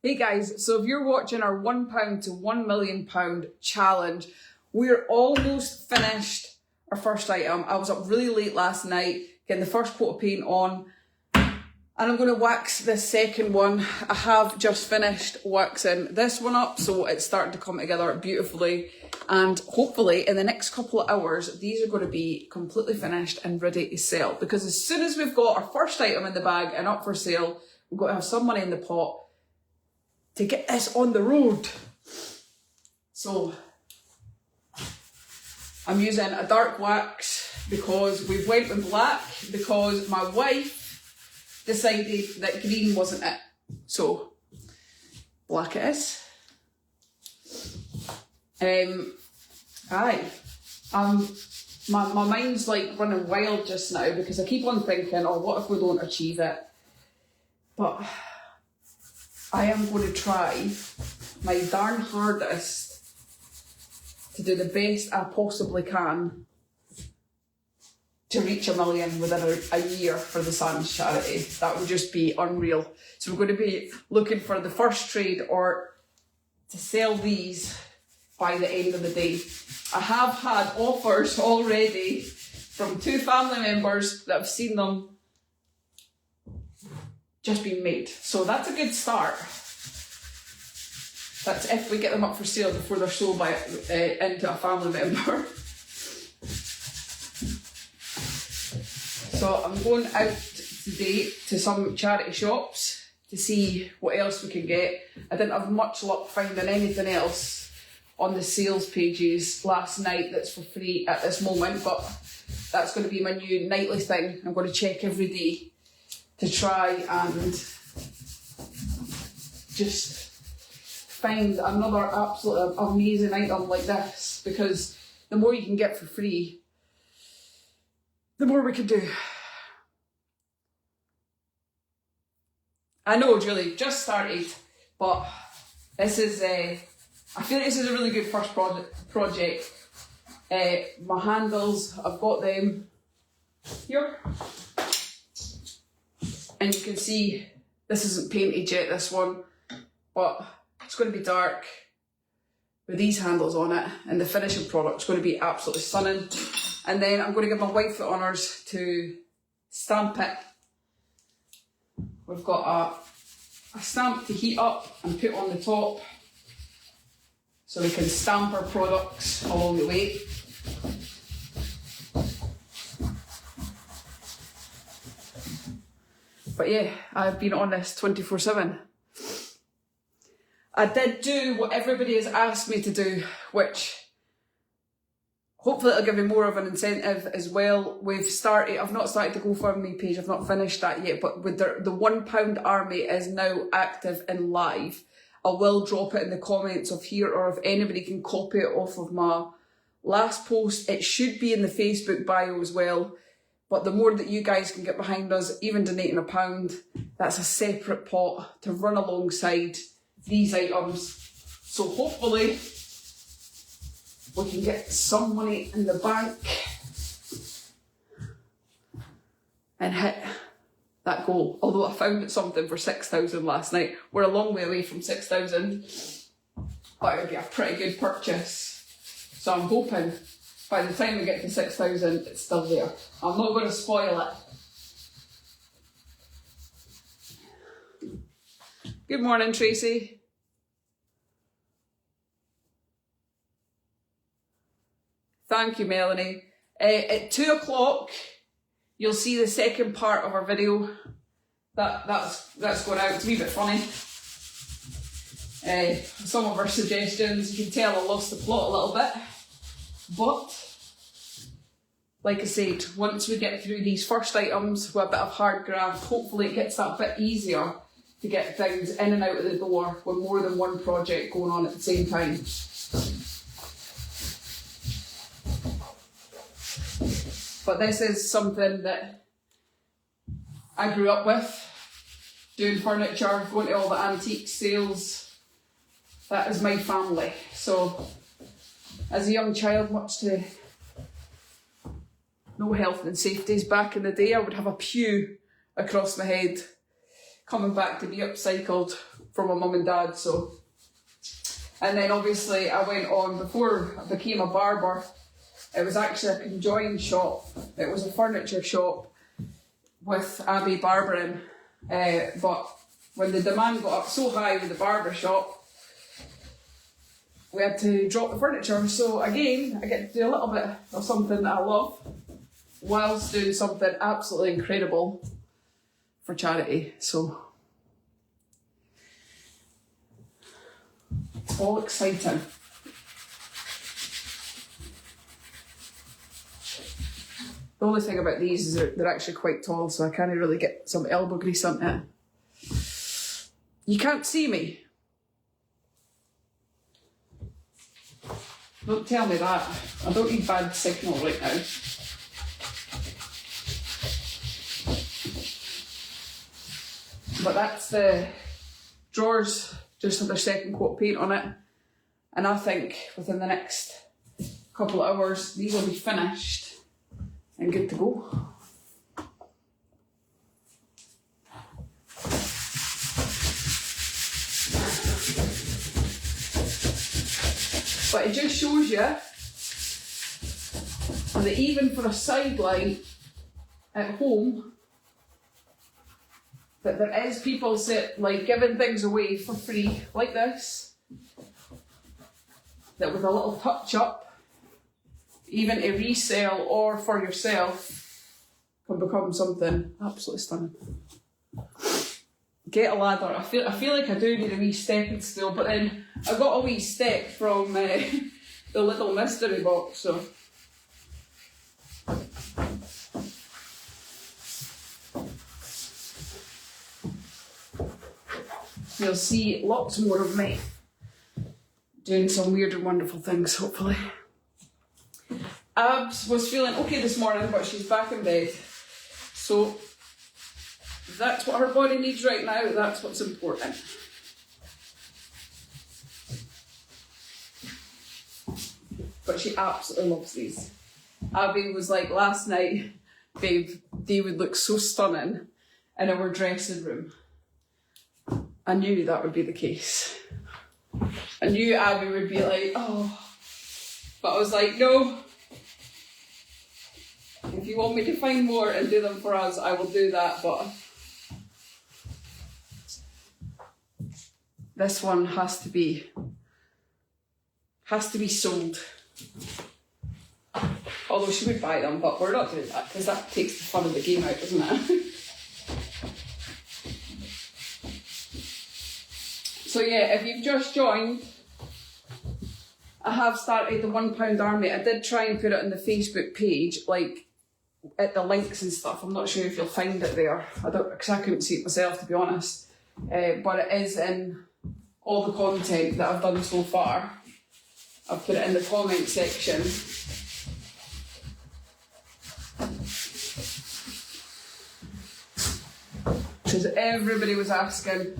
Hey guys, so if you're watching our £1 to £1 million challenge, we're almost finished our first item. I was up really late last night getting the first coat of paint on, and I'm going to wax this second one. I have just finished waxing this one up, so it's starting to come together beautifully, and hopefully in the next couple of hours these are going to be completely finished and ready to sell, because as soon as we've got our first item in the bag and up for sale, we've got to have some money in the pot to get this on the road. So I'm using a dark wax because we went with black because my wife decided that green wasn't it. So black it is. My mind's like running wild just now because I keep on thinking, oh, what if we don't achieve it? But I am going to try my darn hardest to do the best I possibly can to reach 1 million within a year for the Sands charity. That would just be unreal. So we're going to be looking for the first trade or to sell these by the end of the day. I have had offers already from 2 family members that have seen them just been made. So that's a good start. That's if we get them up for sale before they're sold by into a family member. So I'm going out today to some charity shops to see what else we can get. I didn't have much luck finding anything else on the sales pages last night that's for free at this moment, but that's going to be my new nightly thing. I'm going to check every day to try and just find another absolute amazing item like this, because the more you can get for free, the more we can do. I know, Julie, just started, but this is, I feel like this is a really good first project. My handles, I've got them here. And you can see this isn't painted yet, this one, but it's going to be dark with these handles on it, and the finishing product's going to be absolutely stunning. And then I'm going to give my wife the honours to stamp it. We've got a stamp to heat up and put on the top so we can stamp our products along the way. But yeah, I've been on this 24/7. I did do what everybody has asked me to do, which hopefully it'll give me more of an incentive as well. I've not started the GoFundMe page, I've not finished that yet, but with the £1 army is now active and live. I will drop it in the comments of here, or if anybody can copy it off of my last post, it should be in the Facebook bio as well. But the more that you guys can get behind us, even donating £1, that's a separate pot to run alongside these items. So hopefully we can get some money in the bank and hit that goal. Although I found something for 6,000 last night. We're a long way away from 6,000, but it would be a pretty good purchase. So I'm hoping by the time we get to 6,000, it's still there. I'm not going to spoil it. Good morning, Tracy. Thank you, Melanie. At 2 o'clock, you'll see the second part of our video. That's going out. It's a wee bit funny. Some of our suggestions, you can tell I lost the plot a little bit. But, like I said, once we get through these first items with a bit of hard graft, hopefully it gets that bit easier to get things in and out of the door with more than one project going on at the same time. But this is something that I grew up with, doing furniture, going to all the antique sales. That is my family. So, as a young child, much to no health and safeties back in the day, I would have a pew across my head, coming back to be upcycled for my mum and dad, so. And then obviously I went on, before I became a barber, it was actually a conjoined shop. It was a furniture shop with Abbie barbering, but when the demand got up so high with the barber shop, we had to drop the furniture. So again, I get to do a little bit of something that I love whilst doing something absolutely incredible for charity. So it's all exciting. The only thing about these is they're actually quite tall, so I can't really get some elbow grease on it. You can't see me. Don't tell me that. I don't need bad signal right now. But that's the drawers, just had their second coat of paint on it. And I think within the next couple of hours, these will be finished and good to go. But it just shows you that even for a sideline at home, that there is people like giving things away for free like this, that with a little touch up, even to resell or for yourself, can become something absolutely stunning. Get a ladder. I feel like I do need a wee stepping stool, but then I got a wee step from the little mystery box, so. You'll see lots more of me doing some weird and wonderful things, hopefully. Abs was feeling okay this morning, but she's back in bed. So that's what her body needs right now, that's what's important. But she absolutely loves these. Abbie was like, last night, babe, they would look so stunning in our dressing room. I knew that would be the case. I knew Abbie would be like, oh. But I was like, no. If you want me to find more and do them for us, I will do that, but this one has to be sold. Although she would buy them, but we're not doing that because that takes the fun of the game out, doesn't it? So yeah, if you've just joined, I have started the £1 Army. I did try and put it on the Facebook page, like at the links and stuff. I'm not sure if you'll find it there. Because I couldn't see it myself, to be honest. But it is in all the content that I've done so far. I've put it in the comment section. Because everybody was asking,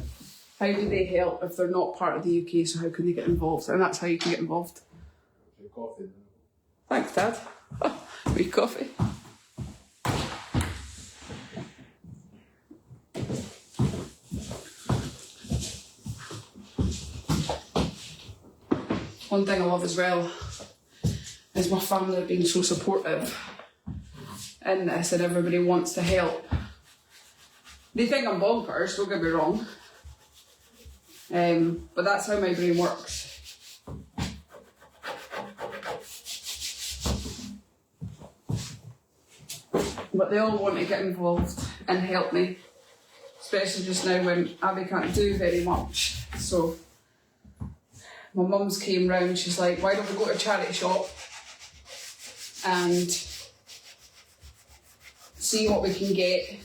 how do they help if they're not part of the UK, so how can they get involved? And that's how you can get involved. Coffee. Thanks, Dad. Wee coffee. One thing I love as well is my family being so supportive in this, and everybody wants to help. They think I'm bonkers, don't get me wrong. But that's how my brain works. But they all want to get involved and help me, especially just now when Abbie can't do very much. So my mum's came round, she's like, why don't we go to a charity shop and see what we can get,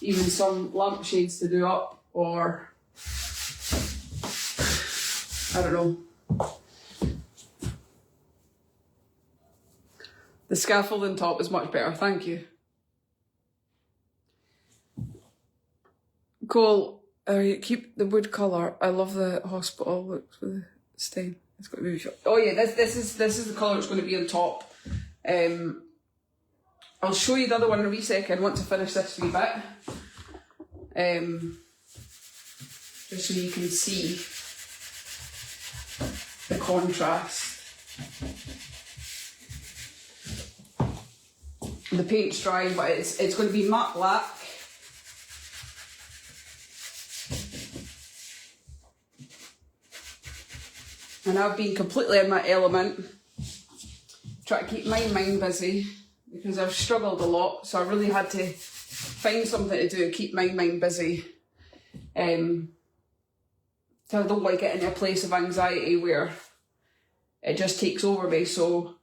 even some lampshades to do up, or I don't know. The scaffolding top is much better, thank you. Cole, keep the wood colour. I love the hospital looks with the stain. It's got to be short. Oh yeah, this is the colour it's going to be on top. I'll show you the other one in a wee second once I finish this wee bit. just so you can see the contrast. The paint's drying, but it's going to be matte black. And I've been completely in my element, trying to keep my mind busy because I've struggled a lot, so I really had to find something to do, keep my mind busy. So I don't want to get into a place of anxiety where it just takes over me, so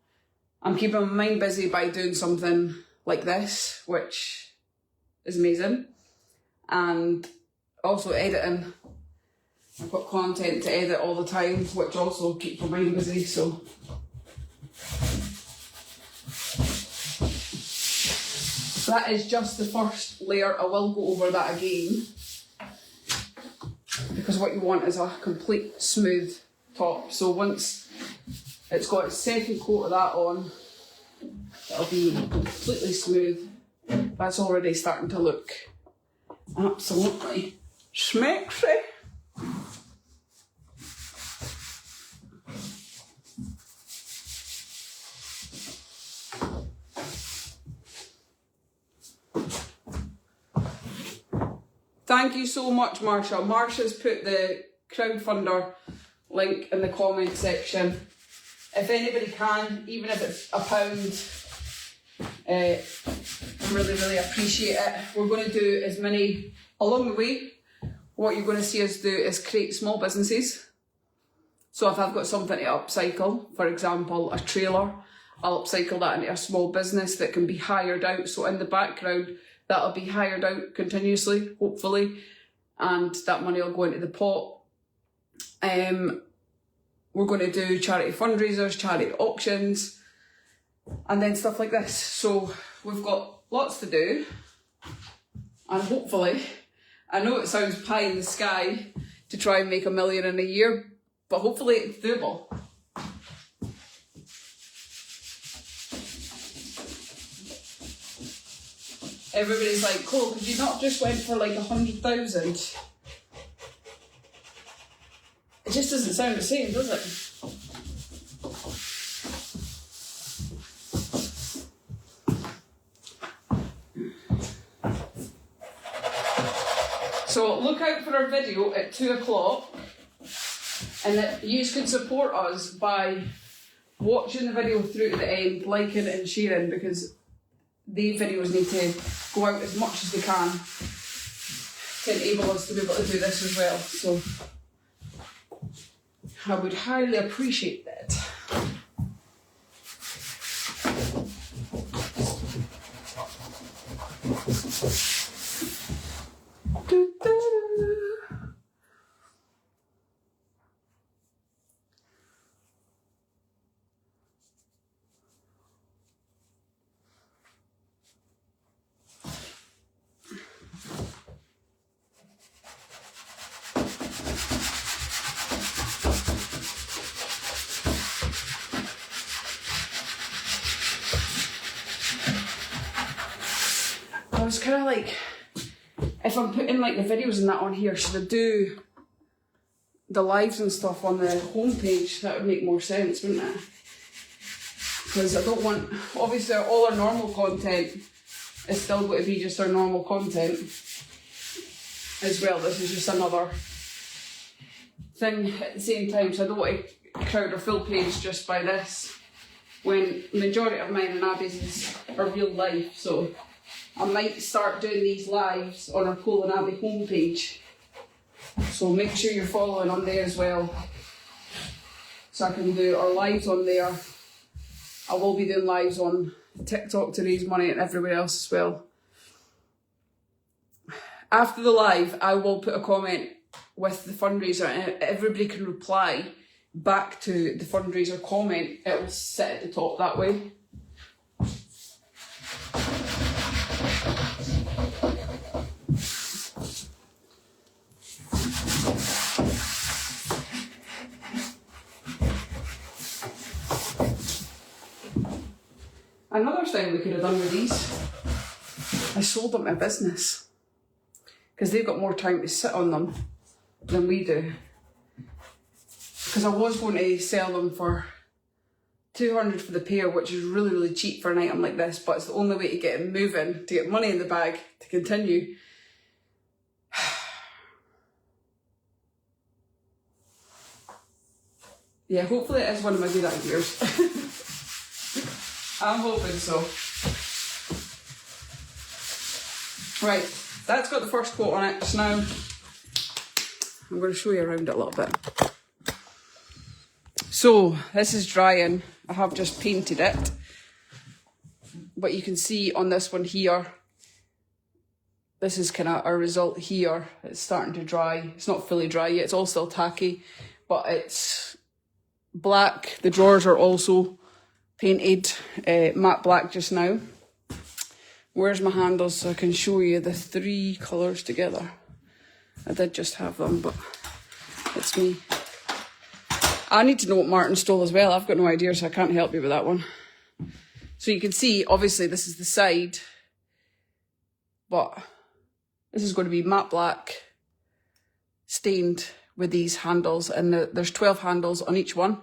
I'm keeping my mind busy by doing something like this, which is amazing, and also editing. I've got content to edit all the time, which also keeps my mind busy, so. That is just the first layer. I will go over that again, because what you want is a complete smooth top. So once it's got its second coat of that on, it'll be completely smooth. That's already starting to look absolutely schmexy. Thank you so much, Marsha. Marsha's put the crowdfunder link in the comment section. If anybody can, even if it's £1, I really, really appreciate it. We're going to do as many along the way. What you're going to see us do is create small businesses. So if I've got something to upcycle, for example, a trailer, I'll upcycle that into a small business that can be hired out. So in the background, that'll be hired out continuously, hopefully, and that money will go into the pot. We're going to do charity fundraisers, charity auctions, and then stuff like this. So we've got lots to do, and hopefully, I know it sounds pie in the sky to try and make $1 million in a year, but hopefully it's doable. Everybody's like, Cole, could you not just went for like 100,000? It just doesn't sound the same, does it? So look out for our video at 2 o'clock, and that you can support us by watching the video through to the end, liking and sharing, because the videos need to go out as much as they can to enable us to be able to do this as well. So I would highly appreciate that. I was kind of like, if I'm putting like the videos and that on here, should I do the lives and stuff on the homepage? That would make more sense, wouldn't it? Because I don't want, obviously all our normal content is still going to be just our normal content as well. This is just another thing at the same time, so I don't want to crowd our full page just by this, when the majority of mine and Abbie's are real life. So I might start doing these lives on our Cole and Abbie homepage. So make sure you're following on there as well, so I can do our lives on there. I will be doing lives on TikTok to raise money and everywhere else as well. After the live, I will put a comment with the fundraiser, and everybody can reply back to the fundraiser comment. It will sit at the top that way. Another thing we could have done with these, I sold them my business, because they've got more time to sit on them. than we do. Because I was going to sell them for $200 for the pair, which is really, really cheap for an item like this, but it's the only way to get it moving, to get money in the bag, to continue. Yeah, hopefully it is one of my good ideas. I'm hoping so. Right, that's got the first coat on it. So now I'm going to show you around it a little bit. So this is drying. I have just painted it. But you can see on this one here, this is kind of a result here. It's starting to dry. It's not fully dry yet. It's all still tacky, but it's black. The drawers are also painted matte black just now. Where's my handles so I can show you the 3 colours together? I did just have them, but it's me. I need to know what Martin stole as well. I've got no idea, so I can't help you with that one. So you can see, obviously, this is the side, but this is going to be matte black, stained with these handles, and there's 12 handles on each one.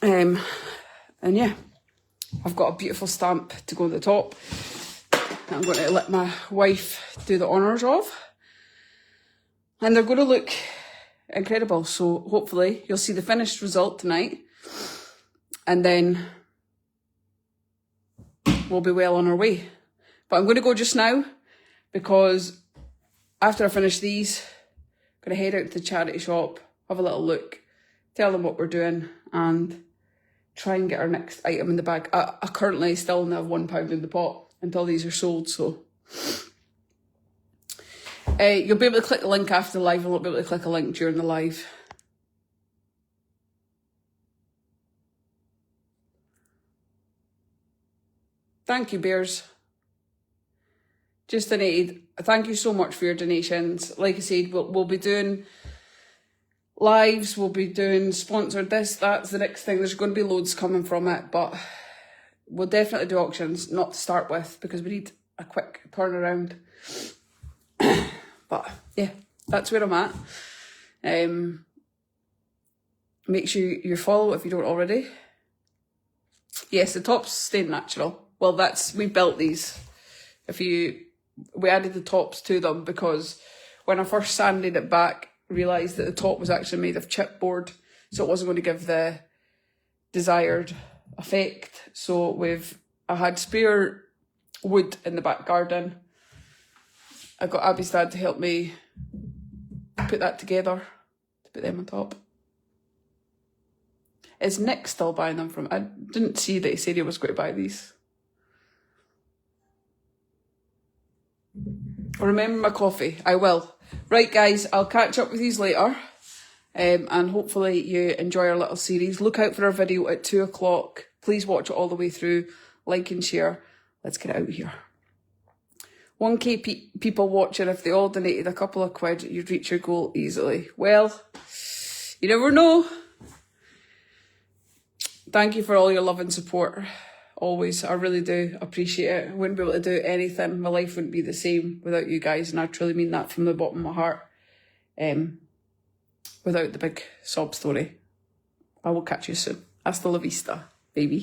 And yeah, I've got a beautiful stamp to go on the top that I'm going to let my wife do the honours of. And they're going to look incredible. So hopefully you'll see the finished result tonight. And then we'll be well on our way. But I'm going to go just now because after I finish these, I'm going to head out to the charity shop, have a little look, tell them what we're doing and try and get our next item in the bag. I currently still only have £1 in the pot until these are sold, so you'll be able to click the link after the live. I won't be able to click a link during the live. Thank you, bears. Just donated. Thank you so much for your donations. Like I said, we'll be doing lives, we'll be doing sponsored this, that's the next thing. There's going to be loads coming from it, but we'll definitely do auctions, not to start with, because we need a quick turnaround. But yeah, that's where I'm at. Make sure you follow if you don't already. Yes, the tops stay natural. Well, we built these. We added the tops to them because when I first sanded it back, realised that the top was actually made of chipboard, so it wasn't going to give the desired effect. So I had spare wood in the back garden. I got Abbie's dad to help me put that together, to put them on top. Is Nick still buying them from? I didn't see that he said he was going to buy these. Remember my coffee. I will. Right, guys, I'll catch up with you later. And hopefully you enjoy our little series. Look out for our video at 2 o'clock. Please watch it all the way through. Like and share. Let's get out of here. 1k people watching. If they all donated a couple of quid, you'd reach your goal easily. Well, you never know. Thank you for all your love and support. Always. I really do appreciate it. I wouldn't be able to do anything. My life wouldn't be the same without you guys, and I truly mean that from the bottom of my heart. Without the big sob story. I will catch you soon. Hasta la vista, baby.